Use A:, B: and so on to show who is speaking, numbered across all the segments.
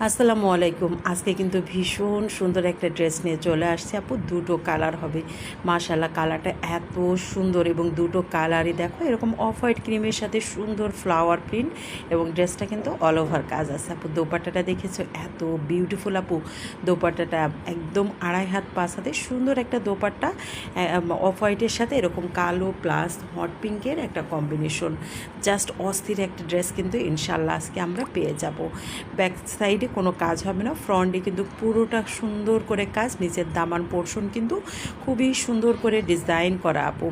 A: আসসালামু আলাইকুম। আজকে কিন্তু ভীষণ সুন্দর একটা ড্রেস নিয়ে চলে আসছে আপু। দুটো কালার হবে, মাশাআল্লাহ। কালারটা এত সুন্দর এবং দুটো কালারই দেখো এরকম অফ হোয়াইট ক্রিমের সাথে সুন্দর ফ্লাওয়ার প্রিন্ট এবং ড্রেসটা কিন্তু অল ওভার কাজ আছে আপু। দোপাট্টাটা দেখেছো এত বিউটিফুল আপু। দোপাট্টাটা একদম 2.5 হাত 5 হাতে সুন্দর একটা দোপাট্টা, অফ হোয়াইটের সাথে এরকম কালো প্লাস হট পিঙ্কের একটা কম্বিনেশন। জাস্ট অস্থির একটা ড্রেস কিন্তু ইনশাল্লাহ আজকে আমরা পেয়ে যাব। ব্যাক সাইডে কোনো কাজ হবে না, ফ্রন্টে কিন্তু পুরোটা সুন্দর করে কাজ। নিচের দামান পোর্শন কিন্তু খুবই সুন্দর করে ডিজাইন করা আপু।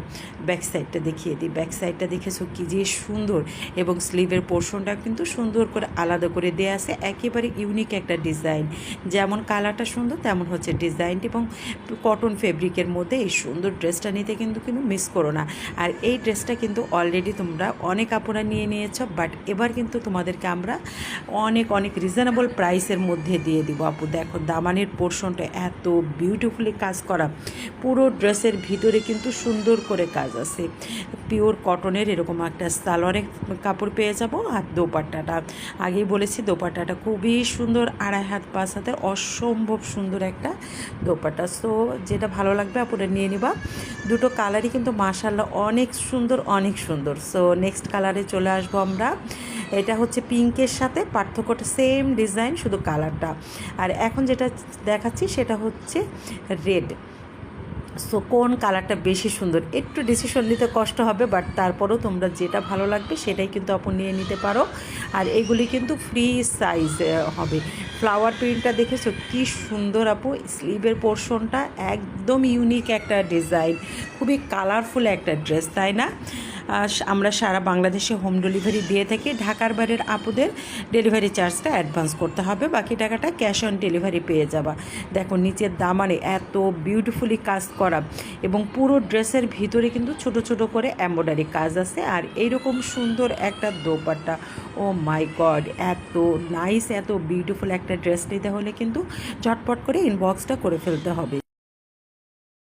A: ব্যাক সাইডটা দেখিয়ে দিই। ব্যাক সাইডটা দেখেছো কি যে সুন্দর, এবং স্লিভের পোর্শনটা কিন্তু সুন্দর করে আলাদা করে দেওয়া আছে। একেবারে ইউনিক একটা ডিজাইন, যেমন কালারটা সুন্দর তেমন হচ্ছে ডিজাইনটি, এবং কটন ফেব্রিকের মধ্যে এই সুন্দর ড্রেসটা নিতে কিন্তু মিস করো না। আর এই ড্রেসটা কিন্তু অলরেডি তোমরা অনেক আপুরা নিয়ে নিয়েছ, বাট এবার কিন্তু তোমাদেরকে আমরা অনেক অনেক রিজনেবল প্রাইসের মধ্যে দিয়ে দিব আপু। দেখো দামানের পোর্শনটা এত বিউটিফুলি কাজ করা, পুরো ড্রেসের ভিতরে কিন্তু সুন্দর করে কাজ আছে। পিওর কটনের এরকম একটা সালোয়ারের কাপড় পেয়ে যাব। আর দোপাট্টাটা আগেই বলেছি, দোপাট্টাটা খুবই সুন্দর, 2.5 হাত 5 হাতের অসম্ভব সুন্দর একটা দোপাট্টা। সো যেটা ভালো লাগবে আপুরা নিয়ে নিবা। দুটো কালারই কিন্তু মাশাআল্লাহ অনেক সুন্দর, অনেক সুন্দর। সো নেক্সট কালারে চলে আসবো আমরা। এটা হচ্ছে পিঙ্কের সাথে, পার্থক্যটা সেম ডিজাইন, শুধু কালারটা। আর এখন যেটা দেখাচ্ছি সেটা হচ্ছে রেড। সো কোন কালারটা বেশি সুন্দর একটু ডিসিশন নিতে কষ্ট হবে, বাট তারপরেও তোমরা যেটা ভালো লাগবে সেটাই কিন্তু আপু নিয়ে নিতে পারো। আর এগুলি কিন্তু ফ্রি সাইজ হবে। ফ্লাওয়ার প্রিন্টটা দেখেছো কি সুন্দর আপু। স্লিভের পোর্শনটা একদম ইউনিক একটা ডিজাইন, খুবই কালারফুল একটা ড্রেস, তাই না? আমরা সারা বাংলাদেশে হোম ডেলিভারি দিয়ে থাকি। ঢাকার বাইরের আপুদের ডেলিভারি চার্জটা অ্যাডভান্স করতে হবে, বাকি টাকাটা ক্যাশ অন ডেলিভারি পেয়ে যাবা। দেখো নিচের দামানে এত বিউটিফুলি কাজ করা, এবং পুরো ড্রেসের ভিতরে কিন্তু ছোট ছোট করে এমব্রয়ডারি কাজ আছে। আর এইরকম সুন্দর একটা দোপাট্টা, ও মাই গড, এত নাইস, এত বিউটিফুল একটা ড্রেস নিতে হলে কিন্তু ঝটপট করে ইনবক্সটা করে ফেলতে হবে।